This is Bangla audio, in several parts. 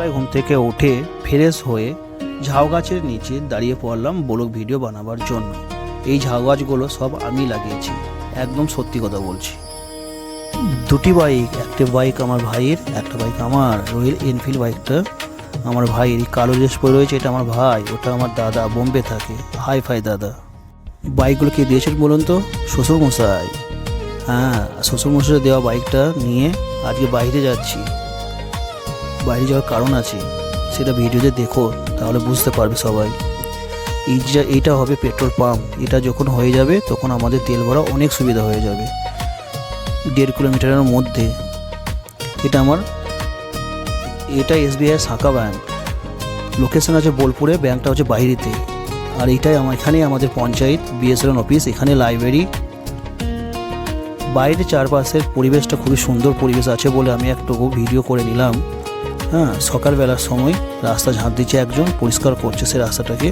সকালবেলায় ঘুম থেকে উঠে ফ্রেশ হয়ে ঝাউ গাছের নিচে দাঁড়িয়ে পড়লাম ব্লগ ভিডিও বানাবার জন্য। এই ঝাউ গাছগুলো সব আমি লাগিয়েছি, একদম সত্যি কথা বলছি। দুটি বাইক, একটা বাইক আমার ভাইয়ের, একটা বাইক আমার। রয়্যাল এনফিল্ড বাইকটা আমার ভাইয়ের। এই কালো ড্রেস পরে রয়েছে, এটা আমার ভাই, ওটা আমার দাদা, বোম্বে থাকে, হাই ফাই দাদা। বাইকগুলো কে দিয়েছেন বলুন তো? শ্বশুরমশাই। হ্যাঁ, শ্বশুরমশাই দেওয়া বাইকটা নিয়ে আজকে বাইরে যাচ্ছি। বাইরে যাওয়ার কারণ আছে, সেটা ভিডিওতে দেখো, তাহলে বুঝতে পারবে সবাই। এইটা হবে পেট্রোল পাম্প। এটা যখন হয়ে যাবে তখন আমাদের তেল ভরা অনেক সুবিধা হয়ে যাবে। 1.5 কিলোমিটারের মধ্যে। এটা SBI শাখা ব্যাংক। লোকেশন আছে বোলপুরে, ব্যাংকটা হচ্ছে বাইরেতে। আর এইটাই এখানেই আমাদের পঞ্চায়েত BSLN অফিস, এখানে লাইব্রেরি। বাইরে চারপাশের পরিবেশটা খুবই সুন্দর পরিবেশ আছে বলে আমি একটু ভিডিও করে নিলাম। হ্যাঁ, সকালবেলার সময় রাস্তা ঝাঁট দিচ্ছে একজন, পরিষ্কার করছে সে রাস্তাটাকে।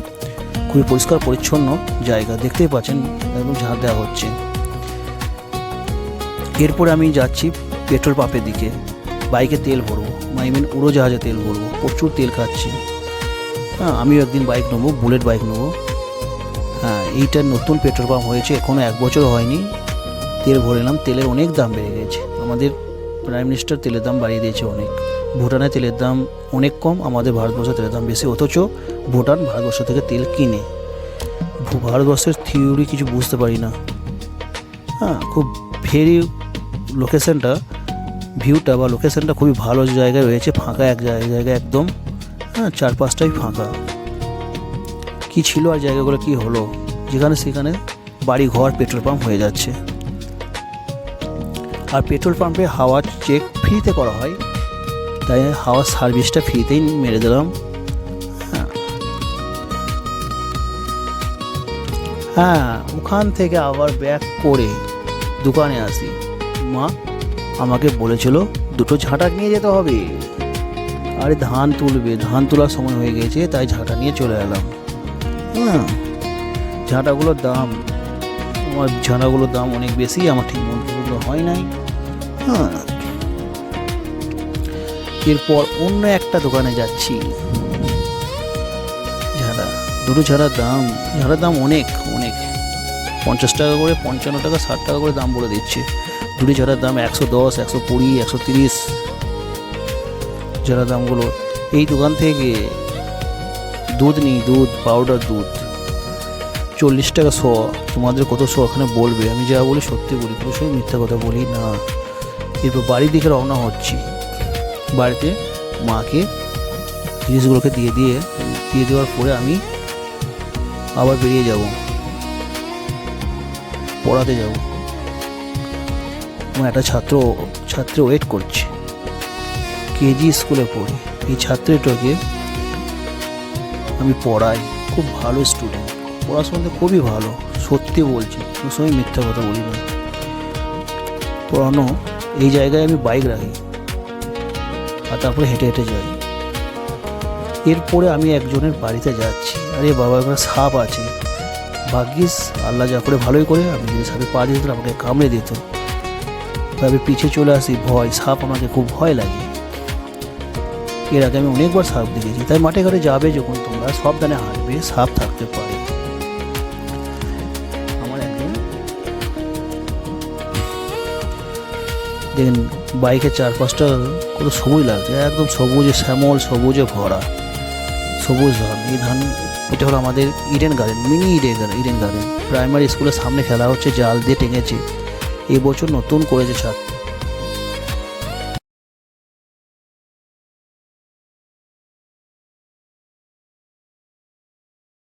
খুবই পরিষ্কার পরিচ্ছন্ন জায়গা, দেখতেই পাচ্ছেন, একদম ঝাঁট দেওয়া হচ্ছে। এরপরে আমি যাচ্ছি পেট্রোল পাম্পের দিকে, বাইকে তেল ভরবো, উড়োজাহাজে তেল ভরবো। প্রচুর তেল খাচ্ছি। হ্যাঁ, আমিও একদিন বাইক নেবো, বুলেট বাইক নেবো। হ্যাঁ, এইটা নতুন পেট্রোল পাম্প হয়েছে, এখনও 1 বছর হয়নি। তেল ভরে নিলাম। তেলের অনেক দাম বেড়ে গেছে, আমাদের প্রাইম মিনিস্টার তেলের দাম বাড়িয়ে দিয়েছে অনেক। ভুটানে তেলের দাম অনেক কম, আমাদের ভারতবর্ষের তেলের দাম বেশি, অথচ ভুটান ভারতবর্ষ থেকে তেল কিনে। ভারতবর্ষের থিওরি কিছু বুঝতে পারি না। হ্যাঁ, খুব ভেরি লোকেশনটা খুবই ভালো জায়গায় রয়েছে, ফাঁকা এক জায়গায় একদম। হ্যাঁ, 4-5টাই ফাঁকা। কি ছিল আর জায়গাগুলো কি হলো, যেখানে সেখানে বাড়ি ঘর পেট্রোল পাম্প হয়ে যাচ্ছে। আর পেট্রোল পাম্পে হাওয়া চেক ফ্রিতে করা হয়, তাই হাওয়ার সার্ভিসটা ফ্রিতেই মেরে দিলাম। হ্যাঁ, ওখান থেকে আবার ব্যাক করে দোকানে আসি। মা আমাকে বলেছিল 2টো ঝাঁটা নিয়ে যেতে হবে। আরে ধান তোলার সময় হয়ে গেছে, তাই ঝাঁটা নিয়ে চলে এলাম। হ্যাঁ, ঝাঁটাগুলোর দাম অনেক বেশি, আমার ঠিক মনে হয় নাই। হ্যাঁ, এরপর অন্য একটা দোকানে যাচ্ছি। দুটো ঝাড়ার দাম অনেক 50 টাকা করে, 55 টাকা, 60 টাকা করে দাম বলে দিচ্ছে। দুটি ঝাড়ার দাম 110, 120, 130 ঝাড়ার দামগুলো। এই দোকান থেকে দুধ পাউডার দুধ 40 টাকা শ। তোমাদের কত শ ওখানে বলবে, আমি যা বলি সত্যি বলি, কোনো সময় মিথ্যা কথা বলি না। এরপর বাড়ির দিকে রওনা হচ্ছি। বাড়িতে মাকে জিনিসগুলোকে দিয়ে দেওয়ার পরে আমি আবার বেরিয়ে যাব, পড়াতে যাব। আমার একটা ছাত্র ওয়েট করছে, কেজি স্কুলে পড়ি। এই ছাত্রটাকে আমি পড়াই, খুব ভালো স্টুডেন্ট, পড়াশোনাতে খুবই ভালো, সত্যি বলছি, কোনো সময় মিথ্যা কথা বলি না। পড়ানো এই জায়গায় আমি বাইক রাখি, আর তারপরে হেঁটে যাই। এরপরে আমি একজনের বাড়িতে যাচ্ছি। আরে বাবা, এবার সাপ আছে। ভাগ্যিস আল্লাহ যা করে ভালোই করে, আমি যদি সাপে পা দিত আমাকে কামড়ে দিত। তবে পিছিয়ে চলে আসি, সাপ আমাকে খুব ভয় লাগে। এর আগে আমি অনেকবার সাপ দেখেছি, তাই মাঠে ঘাটে যাবে যখন তোমরা সাবধানে হাঁটবে, সাপ থাকতে পারে। আমার একদিন দেখেন বাইকের 4-5টা কত সবুজ লাগছে, একদম সবুজে শ্যামল, সবুজে ভরা সবুজ ধান। এই ধান, এটা হলো আমাদের Eden garden, mini Eden garden. Primary স্কুলের সামনে খেলা হচ্ছে, জাল দিয়ে টেঙেছে। এবছর নতুন করেছে ছাদ।